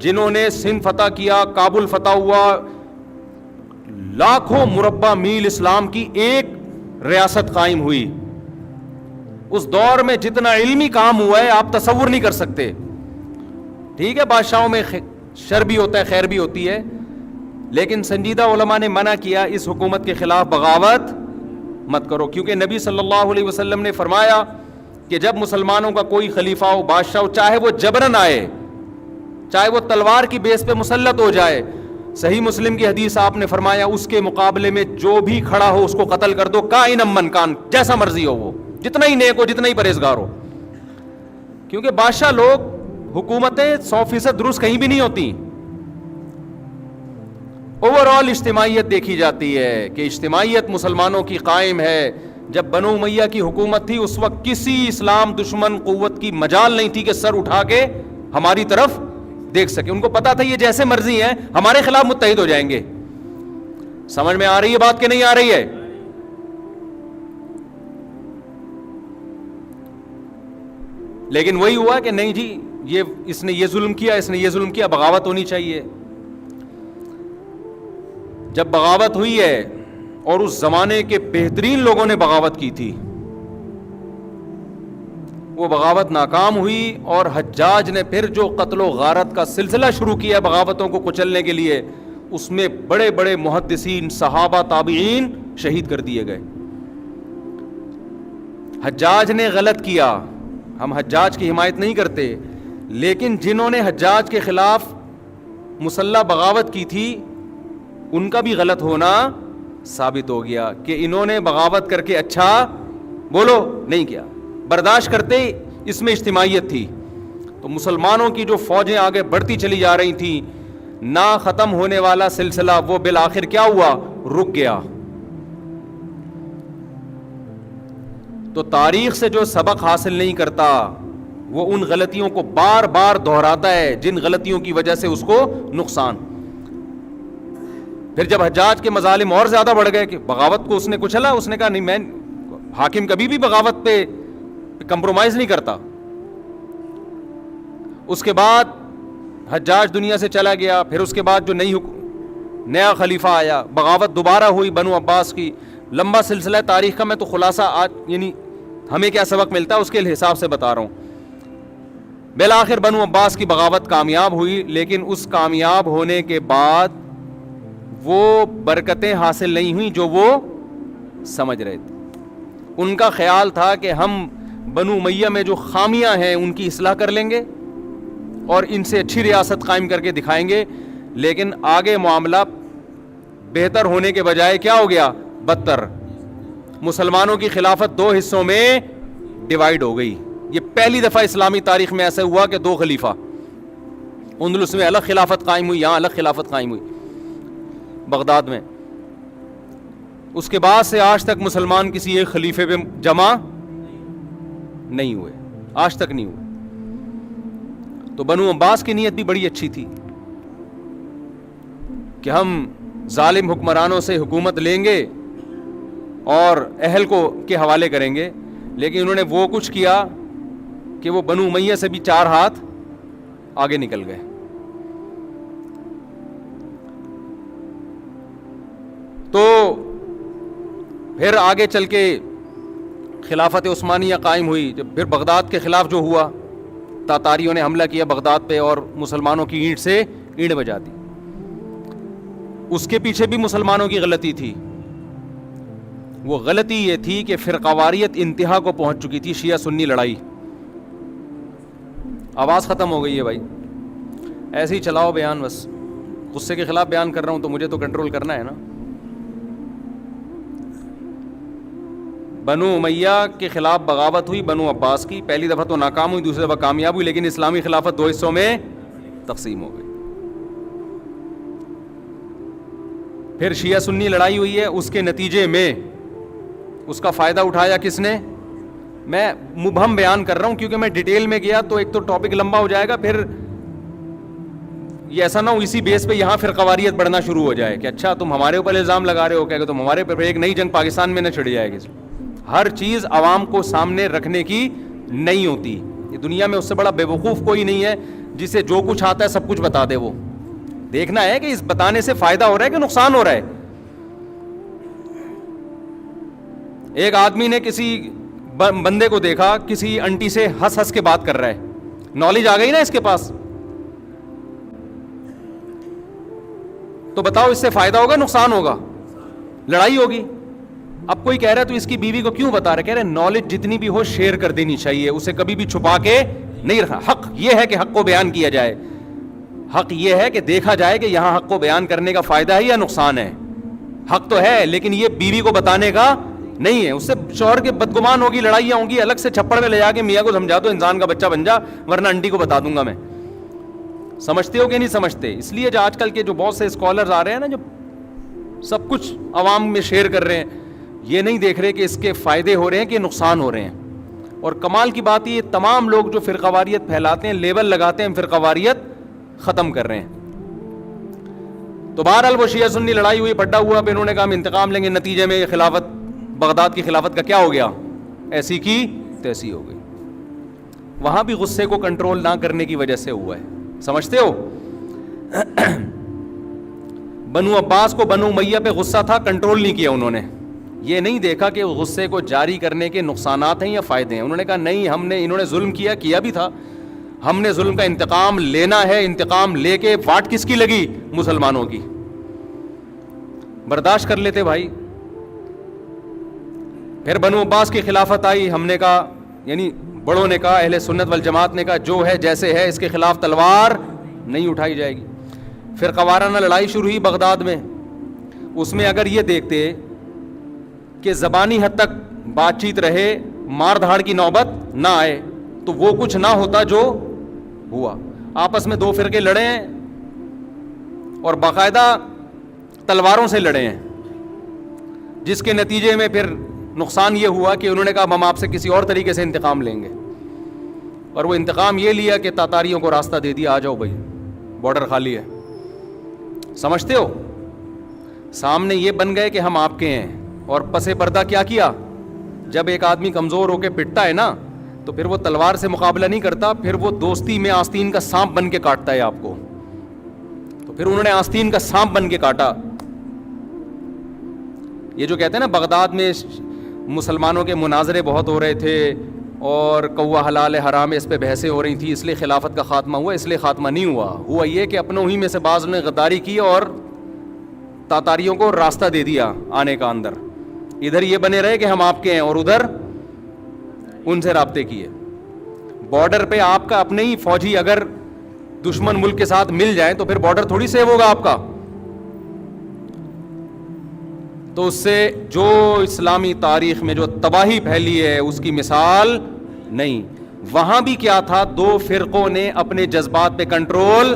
جنہوں نے سندھ فتح کیا, کابل فتح ہوا, لاکھوں مربع میل اسلام کی ایک ریاست قائم ہوئی. اس دور میں جتنا علمی کام ہوا ہے آپ تصور نہیں کر سکتے. ٹھیک ہے, بادشاہوں میں شر بھی ہوتا ہے, خیر بھی ہوتی ہے, لیکن سنجیدہ علماء نے منع کیا اس حکومت کے خلاف بغاوت مت کرو, کیونکہ نبی صلی اللہ علیہ وسلم نے فرمایا کہ جب مسلمانوں کا کوئی خلیفہ ہو, بادشاہ ہو, چاہے وہ جبرن آئے, چاہے وہ تلوار کی بیس پہ مسلط ہو جائے, صحیح مسلم کی حدیث آپ نے فرمایا اس کے مقابلے میں جو بھی کھڑا ہو اس کو قتل کر دو, کائن من کان, جیسا مرضی ہو وہ, جتنا ہی نیک ہو, جتنا ہی پرہیزگار ہو. کیونکہ بادشاہ لوگ, حکومتیں 100% درست کہیں بھی نہیں ہوتی. اوور آل اجتماعیت دیکھی جاتی ہے کہ اجتماعیت مسلمانوں کی قائم ہے. جب بنو امیہ کی حکومت تھی اس وقت کسی اسلام دشمن قوت کی مجال نہیں تھی کہ سر اٹھا کے ہماری طرف دیکھ سکے. ان کو پتا تھا یہ جیسے مرضی ہیں ہمارے خلاف متحد ہو جائیں گے. سمجھ میں آ رہی ہے بات کہ نہیں آ رہی ہے؟ لیکن وہی ہوا کہ نہیں جی, اس نے یہ ظلم کیا, اس نے یہ ظلم کیا, بغاوت ہونی چاہیے. جب بغاوت ہوئی ہے, اور اس زمانے کے بہترین لوگوں نے بغاوت کی تھی, وہ بغاوت ناکام ہوئی, اور حجاج نے پھر جو قتل و غارت کا سلسلہ شروع کیا بغاوتوں کو کچلنے کے لیے, اس میں بڑے بڑے محدثین, صحابہ, تابعین شہید کر دیے گئے. حجاج نے غلط کیا, ہم حجاج کی حمایت نہیں کرتے, لیکن جنہوں نے حجاج کے خلاف مسلح بغاوت کی تھی ان کا بھی غلط ہونا ثابت ہو گیا کہ انہوں نے بغاوت کر کے اچھا بولو نہیں کیا, برداشت کرتے, اس میں اجتماعیت تھی. تو مسلمانوں کی جو فوجیں آگے بڑھتی چلی جا رہی تھیں, نہ ختم ہونے والا سلسلہ, وہ بالآخر کیا ہوا, رک گیا. تو تاریخ سے جو سبق حاصل نہیں کرتا وہ ان غلطیوں کو بار بار دہراتا ہے جن غلطیوں کی وجہ سے اس کو نقصان. پھر جب حجاج کے مظالم اور زیادہ بڑھ گئے کہ بغاوت کو اس نے کچلا, اس نے کہا نہیں, میں حاکم کبھی بھی بغاوت پہ کمپرومائز نہیں کرتا. اس کے بعد حجاج دنیا سے چلا گیا, پھر اس کے بعد جو نیا خلیفہ آیا, بغاوت دوبارہ ہوئی بنو عباس کی. لمبا سلسلہ تاریخ کا, میں تو خلاصہ آج یعنی ہمیں کیا سبق ملتا ہے اس کے حساب سے بتا رہا ہوں. بالآخر بنو عباس کی بغاوت کامیاب ہوئی, لیکن اس کامیاب ہونے کے بعد وہ برکتیں حاصل نہیں ہوئیں جو وہ سمجھ رہے تھے. ان کا خیال تھا کہ ہم بنو امیہ میں جو خامیاں ہیں ان کی اصلاح کر لیں گے اور ان سے اچھی ریاست قائم کر کے دکھائیں گے, لیکن آگے معاملہ بہتر ہونے کے بجائے کیا ہو گیا, بدتر. مسلمانوں کی خلافت 2 حصوں میں ڈیوائیڈ ہو گئی. یہ پہلی دفعہ اسلامی تاریخ میں ایسا ہوا کہ 2 خلیفہ, اندلس میں الگ خلافت قائم ہوئی, یہاں الگ خلافت قائم ہوئی بغداد میں. اس کے بعد سے آج تک مسلمان کسی ایک خلیفے پہ جمع نہیں ہوئے, آج تک نہیں ہوئے. تو بنو عباس کی نیت بھی بڑی اچھی تھی کہ ہم ظالم حکمرانوں سے حکومت لیں گے اور اہل کو کے حوالے کریں گے, لیکن انہوں نے وہ کچھ کیا کہ وہ بنو امیہ سے بھی 4 ہاتھ آگے نکل گئے. تو پھر آگے چل کے خلافت عثمانیہ قائم ہوئی. جب پھر بغداد کے خلاف جو ہوا, تاتاریوں نے حملہ کیا بغداد پہ اور مسلمانوں کی اینٹ سے اینٹ بجا دی. اس کے پیچھے بھی مسلمانوں کی غلطی تھی. وہ غلطی یہ تھی کہ فرقواریت انتہا کو پہنچ چکی تھی, شیعہ سنی لڑائی. آواز ختم ہو گئی ہے بھائی, ایسے ہی چلاؤ بیان, بس غصے کے خلاف بیان کر رہا ہوں تو مجھے تو کنٹرول کرنا ہے نا. بنو امیہ کے خلاف بغاوت ہوئی بنو عباس کی, پہلی دفعہ تو ناکام ہوئی, دوسری دفعہ کامیاب ہوئی, لیکن اسلامی خلافت 2 حصوں میں تقسیم ہو گئی. پھر شیعہ سنی لڑائی ہوئی ہے, اس کے نتیجے میں اس کا فائدہ اٹھایا کس نے؟ میں مبہم بیان کر رہا ہوں کیونکہ میں ڈیٹیل میں گیا تو ایک تو ٹاپک لمبا ہو جائے گا, پھر یہ ایسا نہ ہو اسی بیس پہ یہاں فرقواریت بڑھنا شروع ہو جائے کہ اچھا تم ہمارے اوپر الزام لگا رہے ہو کیا, کہ تم ہمارے اوپر, ایک نئی جنگ پاکستان میں نہ چھڑ جائے گی. ہر چیز عوام کو سامنے رکھنے کی نہیں ہوتی. یہ دنیا میں اس سے بڑا بے وقوف کوئی نہیں ہے جسے جو کچھ آتا ہے سب کچھ بتا دے. وہ دیکھنا ہے کہ اس بتانے سے فائدہ ہو رہا ہے کہ نقصان ہو رہا ہے. ایک آدمی نے کسی بندے کو دیکھا کسی انٹی سے ہنس ہنس کے بات کر رہا ہے, نالج آ گئی نا اس کے پاس, تو بتاؤ اس سے فائدہ ہوگا نقصان ہوگا؟ لڑائی ہوگی. اب کوئی کہہ رہا ہے تو اس کی بیوی کو کیوں بتا رہا ہے؟ کہہ رہے نالج جتنی بھی ہو شیئر کر دینی چاہیے, اسے کبھی بھی چھپا کے نہیں رکھا. حق یہ ہے کہ حق کو بیان کیا جائے, حق یہ ہے کہ دیکھا جائے کہ یہاں حق کو بیان کرنے کا فائدہ ہے یا نقصان ہے. حق تو ہے لیکن یہ بیوی کو بتانے کا نہیں ہے. اس سے شوہر کے بدگمان ہوگی, لڑائیاں ہوں گی, الگ سے چھپڑ میں لے جا کے میاں کو سمجھا دو انسان کا بچہ بن جا ورنہ انٹی کو بتا دوں گا میں. سمجھتے ہو کہ نہیں سمجھتے؟ اس لیے جو آج کل کے جو بہت سے اسکالرز آ رہے ہیں نا, جو سب کچھ عوام میں شیئر کر رہے ہیں, یہ نہیں دیکھ رہے کہ اس کے فائدے ہو رہے ہیں کہ نقصان ہو رہے ہیں. اور کمال کی بات یہ تمام لوگ جو فرقہ واریت پھیلاتے ہیں, لیبل لگاتے ہیں, فرقہ واریت ختم کر رہے ہیں. تو بہرحال وہ شیعہ سنی لڑائی ہوئی, پڈا ہوا, پھر انہوں نے کہا ہم انتقام لیں گے. نتیجے میں خلافت, بغداد کی خلافت کا کیا ہو گیا؟ ایسی کی تیسی ہو گئی. وہاں بھی غصے کو کنٹرول نہ کرنے کی وجہ سے ہوا ہے. سمجھتے ہو؟ بنو عباس کو بنو امیہ پہ غصہ تھا, کنٹرول نہیں کیا انہوں نے. یہ نہیں دیکھا کہ غصے کو جاری کرنے کے نقصانات ہیں یا فائدے ہیں. انہوں نے کہا نہیں, انہوں نے ظلم کیا بھی تھا, ہم نے ظلم کا انتقام لینا ہے. انتقام لے کے واٹ کس کی لگی؟ مسلمانوں کی. برداشت کر لیتے بھائی. پھر بنو عباس کی خلافت آئی. ہم نے کہا, یعنی بڑوں نے کہا, اہل سنت والجماعت نے کہا جو ہے جیسے ہے اس کے خلاف تلوار نہیں اٹھائی جائے گی. پھر قوارانہ لڑائی شروع ہوئی بغداد میں. اس میں اگر یہ دیکھتے کہ زبانی حد تک بات چیت رہے, مار دھاڑ کی نوبت نہ آئے, تو وہ کچھ نہ ہوتا جو ہوا. آپس میں دو فرقے لڑے ہیں اور باقاعدہ تلواروں سے لڑے ہیں, جس کے نتیجے میں پھر نقصان یہ ہوا کہ انہوں نے کہا ہم آپ سے کسی اور طریقے سے انتقام لیں گے. اور وہ انتقام یہ لیا کہ تاتاریوں کو راستہ دے دیا, آ جاؤ بھائی بارڈر خالی ہے. سمجھتے ہو؟ سامنے یہ بن گئے کہ ہم آپ کے ہیں, اور پس پردہ کیا کیا؟ جب ایک آدمی کمزور ہو کے پٹتا ہے نا, تو پھر وہ تلوار سے مقابلہ نہیں کرتا, پھر وہ دوستی میں آستین کا سانپ بن کے کاٹتا ہے آپ کو. تو پھر انہوں نے آستین کا سانپ بن کے کاٹا. یہ جو کہتے ہیں نا بغداد میں مسلمانوں کے مناظرے بہت ہو رہے تھے اور کوا حلال حرام اس پہ بحثیں ہو رہی تھی, اس لیے خلافت کا خاتمہ ہوا. اس لیے خاتمہ نہیں ہوا یہ کہ اپنوں ہی میں سے بعض نے غداری کی اور تاتاریوں کو راستہ دے دیا آنے کا اندر. ادھر یہ بنے رہے کہ ہم آپ کے ہیں اور ادھر ان سے رابطے کیے. بارڈر پہ آپ کا اپنے ہی فوجی اگر دشمن ملک کے ساتھ مل جائیں تو پھر بارڈر تھوڑی سیو ہوگا آپ کا. تو اس سے جو اسلامی تاریخ میں جو تباہی پھیلی ہے اس کی مثال نہیں. وہاں بھی کیا تھا, دو فرقوں نے اپنے جذبات پہ کنٹرول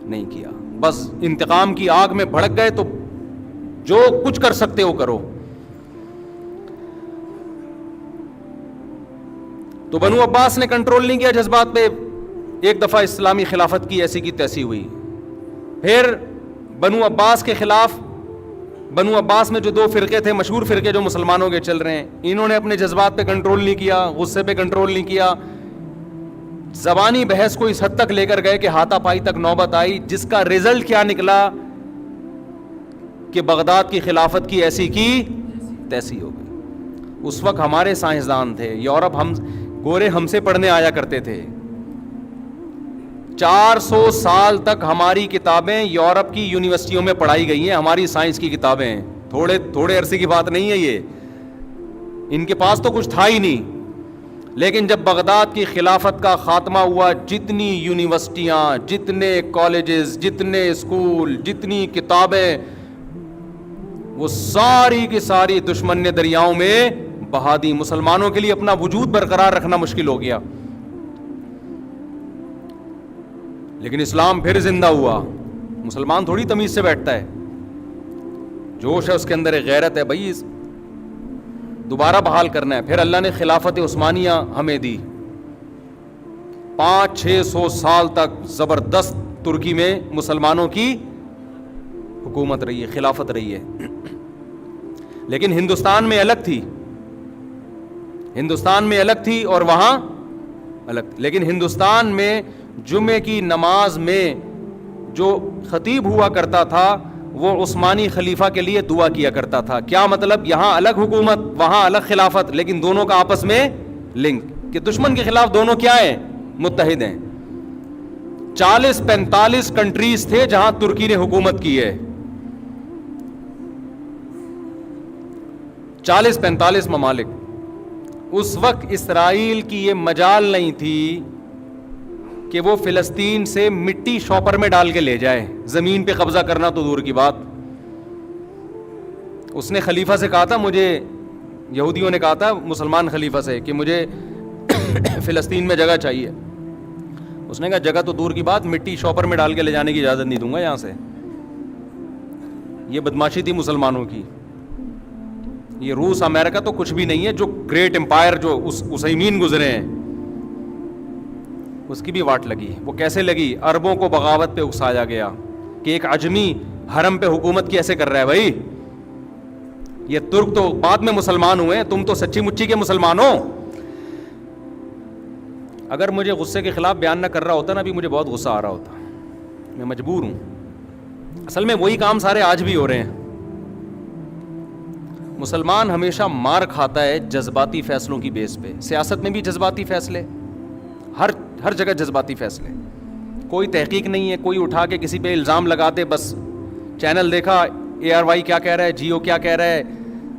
نہیں کیا, بس انتقام کی آگ میں بھڑک گئے. تو جو کچھ کر سکتے ہو کرو. تو بنو عباس نے کنٹرول نہیں کیا جذبات پہ. ایک دفعہ اسلامی خلافت کی ایسی کی تیسی ہوئی. پھر بنو عباس کے خلاف, بنو عباس میں جو دو فرقے تھے, مشہور فرقے جو مسلمانوں کے چل رہے ہیں, انہوں نے اپنے جذبات پہ کنٹرول نہیں کیا, غصے پہ کنٹرول نہیں کیا. زبانی بحث کو اس حد تک لے کر گئے کہ ہاتھا پائی تک نوبت آئی, جس کا رزلٹ کیا نکلا کہ بغداد کی خلافت کی ایسی کی تیسی ہو گئی. اس وقت ہمارے سائنسدان تھے, یورپ, ہم گورے ہم سے پڑھنے آیا کرتے تھے. 400 سال تک ہماری کتابیں یورپ کی یونیورسٹیوں میں پڑھائی گئی ہیں, ہماری سائنس کی کتابیں. تھوڑے عرصے کی بات نہیں ہے یہ, ان کے پاس تو کچھ تھا ہی نہیں. لیکن جب بغداد کی خلافت کا خاتمہ ہوا, جتنی یونیورسٹیاں, جتنے کالجز, جتنے اسکول, جتنی کتابیں, وہ ساری کی ساری دشمن نے دریاؤں میں بہا دی. مسلمانوں کے لیے اپنا وجود برقرار رکھنا مشکل ہو گیا. لیکن اسلام پھر زندہ ہوا. مسلمان تھوڑی تمیز سے بیٹھتا ہے, جوش ہے اس کے اندر, ایک غیرت ہے بھائی, دوبارہ بحال کرنا ہے. پھر اللہ نے خلافت عثمانیہ ہمیں دی. 500-600 سال تک زبردست ترکی میں مسلمانوں کی حکومت رہی ہے, خلافت رہی ہے. لیکن ہندوستان میں الگ تھی, ہندوستان میں الگ تھی اور وہاں الگ. لیکن ہندوستان میں جمعے کی نماز میں جو خطیب ہوا کرتا تھا وہ عثمانی خلیفہ کے لیے دعا کیا کرتا تھا. کیا مطلب؟ یہاں الگ حکومت وہاں الگ خلافت, لیکن دونوں کا آپس میں لنک, کہ دشمن کے خلاف دونوں کیا ہیں؟ متحد ہیں. 40-45 کنٹریز تھے جہاں ترکی نے حکومت کی ہے, 40-45 ممالک. اس وقت اسرائیل کی یہ مجال نہیں تھی کہ وہ فلسطین سے مٹی شاپر میں ڈال کے لے جائے, زمین پہ قبضہ کرنا تو دور کی بات. اس نے خلیفہ سے کہا تھا, مجھے یہودیوں نے کہا تھا مسلمان خلیفہ سے کہ مجھے فلسطین میں جگہ چاہیے. اس نے کہا جگہ تو دور کی بات, مٹی شاپر میں ڈال کے لے جانے کی اجازت نہیں دوں گا یہاں سے. یہ بدماشی تھی مسلمانوں کی. یہ روس امریکہ تو کچھ بھی نہیں ہے, جو گریٹ امپائر جو اسیمین گزرے ہیں اس کی بھی واٹ لگی. وہ کیسے لگی؟ عربوں کو بغاوت پہ اکسایا گیا کہ ایک عجمی حرم پہ حکومت کیسے کر رہا ہے بھائی, یہ ترک تو بعد میں مسلمان ہوئے, تم تو سچی مچی کے مسلمان ہو. اگر مجھے غصے کے خلاف بیان نہ کر رہا ہوتا نا, ابھی مجھے بہت غصہ آ رہا ہوتا, میں مجبور ہوں. اصل میں وہی کام سارے آج بھی ہو رہے ہیں. مسلمان ہمیشہ مار کھاتا ہے جذباتی فیصلوں کی بیس پہ. سیاست میں بھی جذباتی فیصلے, ہر جگہ جذباتی فیصلے, کوئی تحقیق نہیں ہے. کوئی اٹھا کے کسی پہ الزام لگاتے, بس چینل دیکھا, ARY کیا کہہ رہا ہے, جیو کیا کہہ رہا ہے,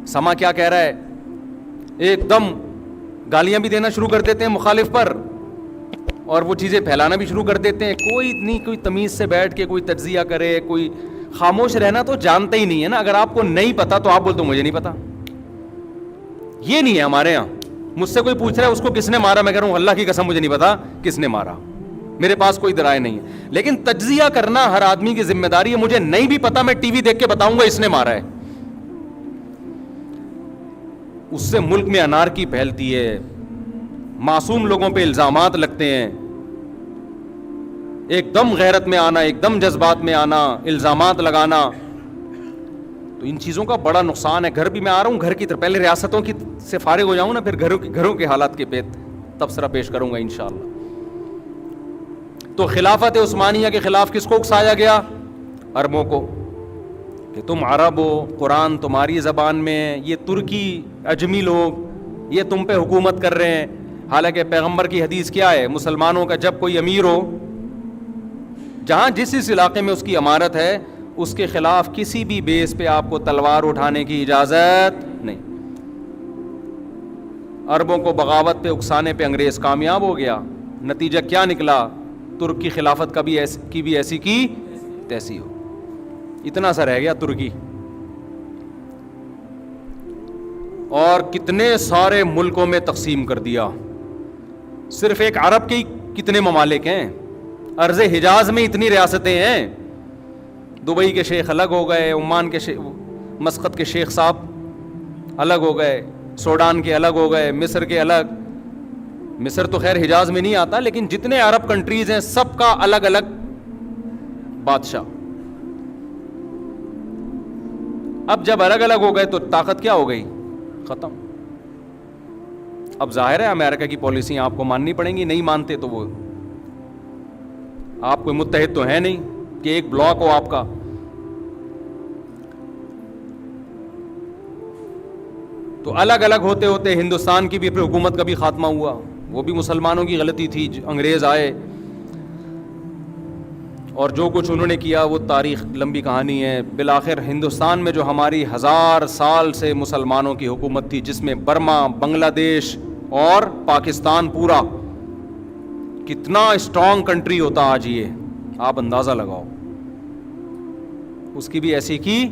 سما کیا کہہ رہا ہے, ایک دم گالیاں بھی دینا شروع کر دیتے ہیں مخالف پر, اور وہ چیزیں پھیلانا بھی شروع کر دیتے ہیں. کوئی نہیں, کوئی تمیز سے بیٹھ کے کوئی تجزیہ کرے, کوئی خاموش رہنا تو جانتے ہی نہیں ہے نا. اگر آپ کو نہیں پتا تو آپ بولتے مجھے نہیں پتا. یہ نہیں ہے ہمارے یہاں. مجھ سے کوئی پوچھ رہا ہے اس کو کس نے مارا, میں کہہ رہا ہوں اللہ کی قسم مجھے نہیں پتا کس نے مارا, میرے پاس کوئی درائے نہیں ہے. لیکن تجزیہ کرنا ہر آدمی کی ذمہ داری ہے. مجھے نہیں بھی پتا, میں ٹی وی دیکھ کے بتاؤں گا اس نے مارا ہے. اس سے ملک میں انارکی پھیلتی ہے, معصوم لوگوں پہ الزامات لگتے ہیں, ایک دم غیرت میں آنا, ایک دم جذبات میں آنا, الزامات لگانا. تو ان چیزوں کا بڑا نقصان ہے. گھر بھی میں آ رہا ہوں, گھر کی طرف پہلے ریاستوں کی سے فارغ ہو جاؤں نا, پھر گھروں کے حالات کے پہ تبصرہ پیش کروں گا انشاءاللہ. تو خلافت عثمانیہ کے خلاف کس کو اکسایا گیا؟ عربوں کو, کہ تم عرب ہو, قرآن تمہاری زبان میں, یہ ترکی عجمی لوگ یہ تم پہ حکومت کر رہے ہیں. حالانکہ پیغمبر کی حدیث کیا ہے؟ مسلمانوں کا جب کوئی امیر ہو, جہاں جس علاقے میں اس کی امارت ہے, اس کے خلاف کسی بھی بیس پہ آپ کو تلوار اٹھانے کی اجازت نہیں. عربوں کو بغاوت پہ اکسانے پہ انگریز کامیاب ہو گیا. نتیجہ کیا نکلا؟ ترک کی خلافت کی بھی ایسی کی تیسی ہو. اتنا سا رہ گیا ترکی, اور کتنے سارے ملکوں میں تقسیم کر دیا. صرف ایک عرب کے کتنے ممالک ہیں؟ ارض حجاز میں اتنی ریاستیں ہیں. دبئی کے شیخ الگ ہو گئے, عمان کے مسقط کے شیخ صاحب الگ ہو گئے, سوڈان کے الگ ہو گئے, مصر کے الگ. مصر تو خیر حجاز میں نہیں آتا, لیکن جتنے عرب کنٹریز ہیں سب کا الگ الگ بادشاہ. اب جب الگ الگ ہو گئے تو طاقت کیا ہو گئی؟ ختم. اب ظاہر ہے امریکہ کی پالیسیاں آپ کو ماننی پڑیں گی. نہیں مانتے تو وہ آپ کوئی متحد تو ہے نہیں کہ ایک بلاک ہو آپ کا. تو الگ الگ ہوتے ہوتے ہندوستان کی بھی پھر حکومت کا بھی خاتمہ ہوا. وہ بھی مسلمانوں کی غلطی تھی. انگریز آئے اور جو کچھ انہوں نے کیا وہ تاریخ لمبی کہانی ہے. بالآخر ہندوستان میں جو ہماری 1000 سال سے مسلمانوں کی حکومت تھی, جس میں برما, بنگلہ دیش اور پاکستان پورا, کتنا اسٹرانگ کنٹری ہوتا آج, یہ آپ اندازہ لگاؤ. اس کی بھی ایسی کی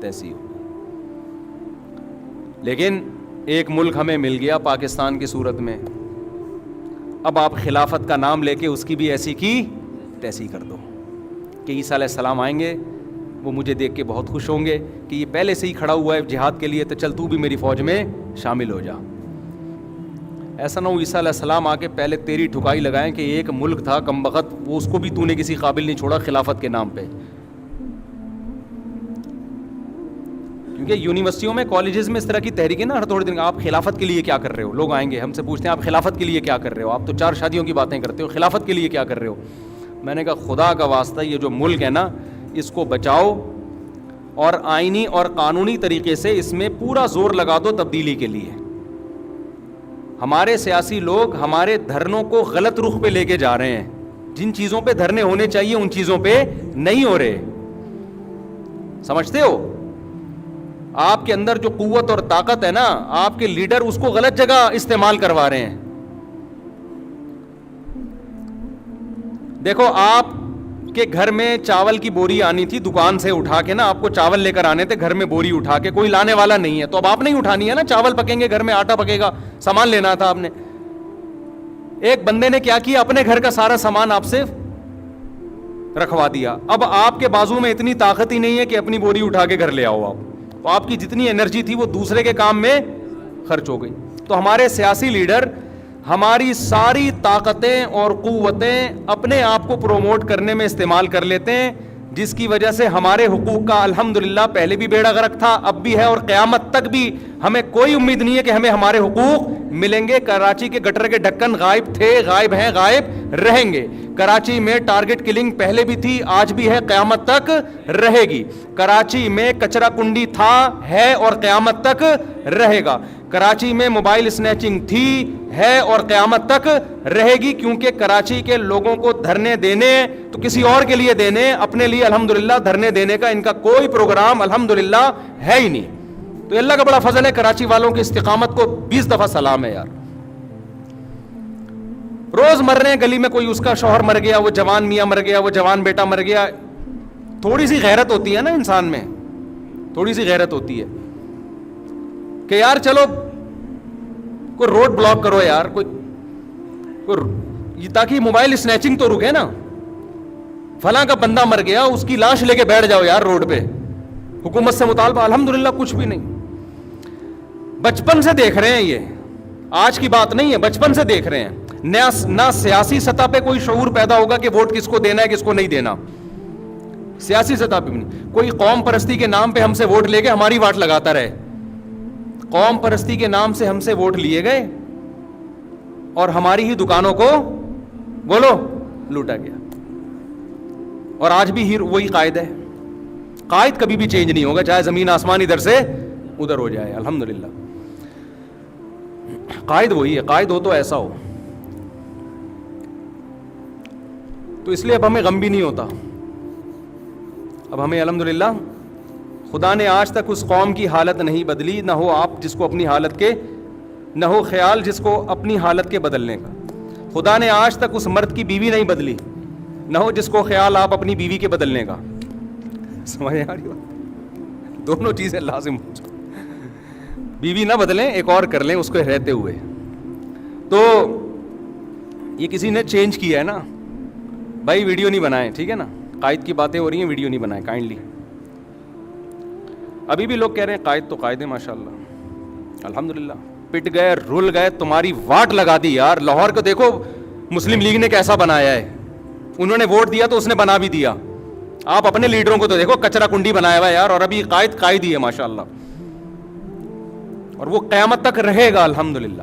تیسی ہو. لیکن ایک ملک ہمیں مل گیا پاکستان کی صورت میں. اب آپ خلافت کا نام لے کے اس کی بھی ایسی کی تیسی کر دو کہ عیسیٰ علیہ السلام آئیں گے, وہ مجھے دیکھ کے بہت خوش ہوں گے کہ یہ پہلے سے ہی کھڑا ہوا ہے جہاد کے لیے, تو چل تو بھی میری فوج میں شامل ہو جا. ایسا نہ ہو عیسیٰ علیہ السلام آ کے پہلے تیری ٹھکائی لگائیں کہ ایک ملک تھا کم بخت, وہ اس کو بھی تو نے کسی قابل نہیں چھوڑا خلافت کے نام پہ. کیونکہ یونیورسٹیوں میں کالجز میں اس طرح کی تحریکیں نا ہر تھوڑے دن آپ خلافت کے لیے کیا کر رہے ہو, لوگ آئیں گے ہم سے پوچھتے ہیں آپ خلافت کے لیے کیا کر رہے ہو, آپ تو 4 شادیوں کی باتیں کرتے ہو, خلافت کے لیے کیا کر رہے ہو. میں نے کہا خدا کا واسطہ یہ جو ملک ہے نا اس کو بچاؤ اور آئینی اور قانونی طریقے سے اس میں پورا زور لگا دو تبدیلی کے لیے. ہمارے سیاسی لوگ ہمارے دھرنوں کو غلط رخ پہ لے کے جا رہے ہیں, جن چیزوں پہ دھرنے ہونے چاہیے ان چیزوں پہ نہیں ہو رہے. سمجھتے ہو آپ کے اندر جو قوت اور طاقت ہے نا, آپ کے لیڈر اس کو غلط جگہ استعمال کروا رہے ہیں. دیکھو آپ کے گھر میں چاول کی بوری آنی تھی دکان سے اٹھا کے نا, آپ کو چاول لے کر آنے تھے گھر میں بوری اٹھا کے, کوئی لانے والا نہیں ہے تو اب آپ نہیں اٹھانی ہے نا, چاول پکیں گے گھر میں, آٹا پکے گا, سامان لینا تھا آپ نے. ایک بندے نے کیا کیا, اپنے گھر کا سارا سامان آپ سے رکھوا دیا. اب آپ کے بازو میں اتنی طاقت ہی نہیں ہے کہ اپنی بوری اٹھا کے گھر لے آؤ آپ, تو آپ کی جتنی انرجی تھی وہ دوسرے کے کام میں خرچ ہو گئی. تو ہمارے سیاسی لیڈر ہماری ساری طاقتیں اور قوتیں اپنے آپ کو پروموٹ کرنے میں استعمال کر لیتے ہیں, جس کی وجہ سے ہمارے حقوق کا الحمدللہ پہلے بھی بیڑا غرق تھا, اب بھی ہے, اور قیامت تک بھی ہمیں کوئی امید نہیں ہے کہ ہمیں ہمارے حقوق ملیں گے. کراچی کے گٹر کے ڈھکن غائب تھے, غائب ہیں, غائب رہیں گے. کراچی میں ٹارگٹ کلنگ پہلے بھی تھی, آج بھی ہے, قیامت تک رہے گی. کراچی میں کچرا کنڈی تھا, ہے اور قیامت تک رہے گا. کراچی میں موبائل اسنیچنگ تھی, ہے اور قیامت تک رہے گی, کیونکہ کراچی کے لوگوں کو دھرنے دینے تو کسی اور کے لیے دینے, اپنے لیے الحمدللہ دھرنے دینے کا ان کا کوئی پروگرام الحمدللہ ہے ہی نہیں. تو اللہ کا بڑا فضل ہے, کراچی والوں کی استقامت کو 20 دفعہ سلام ہے یار. روز مر رہے ہیں گلی میں, کوئی اس کا شوہر مر گیا, وہ جوان میاں مر گیا, وہ جوان بیٹا مر گیا. تھوڑی سی غیرت ہوتی ہے نا انسان میں, تھوڑی سی غیرت ہوتی ہے کہ یار چلو کوئی روڈ بلاک کرو یار, کوئی تاکہ موبائل اسنیچنگ تو رکے نا. فلاں کا بندہ مر گیا, اس کی لاش لے کے بیٹھ جاؤ یار روڈ پہ, حکومت سے مطالبہ, الحمدللہ کچھ بھی نہیں. بچپن سے دیکھ رہے ہیں, یہ آج کی بات نہیں ہے, بچپن سے دیکھ رہے ہیں. نہ سیاسی سطح پہ کوئی شعور پیدا ہوگا کہ ووٹ کس کو دینا ہے کس کو نہیں دینا, سیاسی سطح پہ بھی نہیں. کوئی قوم پرستی کے نام پہ ہم سے ووٹ لے کے ہماری واٹ لگاتا رہے, قوم پرستی کے نام سے ہم سے ووٹ لیے گئے اور ہماری ہی دکانوں کو بولو لوٹا گیا. اور آج بھی وہی قائد ہے. قائد کبھی بھی چینج نہیں ہوگا, چاہے زمین آسمان ادھر سے ادھر ہو جائے, الحمدللہ قائد وہی ہے. قائد ہو تو ایسا ہو. تو اس لیے اب ہمیں غم بھی نہیں ہوتا. اب ہمیں الحمدللہ خدا نے آج تک اس قوم کی حالت نہیں بدلی, نہ ہو آپ جس کو اپنی حالت کے, نہ ہو خیال جس کو اپنی حالت کے بدلنے کا. خدا نے آج تک اس مرد کی بیوی نہیں بدلی, نہ ہو جس کو خیال آپ اپنی بیوی کے بدلنے کا. سمجھ آ رہی بات؟ دونوں چیزیں لازم ہو جائیں. بیوی نہ بدلیں, ایک اور کر لیں اس کو رہتے ہوئے. تو یہ کسی نے چینج کیا ہے نا بھائی, ویڈیو نہیں بنائیں, ٹھیک ہے نا, قائد کی باتیں ہو رہی ہیں, ویڈیو نہیں بنائیں کائنڈلی. ابھی بھی لوگ کہہ رہے ہیں قائد تو قائد ہے ماشاءاللہ, الحمدللہ. پٹ گئے, رول گئے, تمہاری واٹ لگا دی یار. لاہور کو دیکھو مسلم لیگ نے کیسا بنایا ہے, انہوں نے ووٹ دیا تو اس نے بنا بھی دیا. آپ اپنے لیڈروں کو تو دیکھو, کچرا کنڈی بنایا ہوا ہے یار, اور ابھی قائد ہی ہے ماشاءاللہ, اور وہ قیامت تک رہے گا الحمدللہ.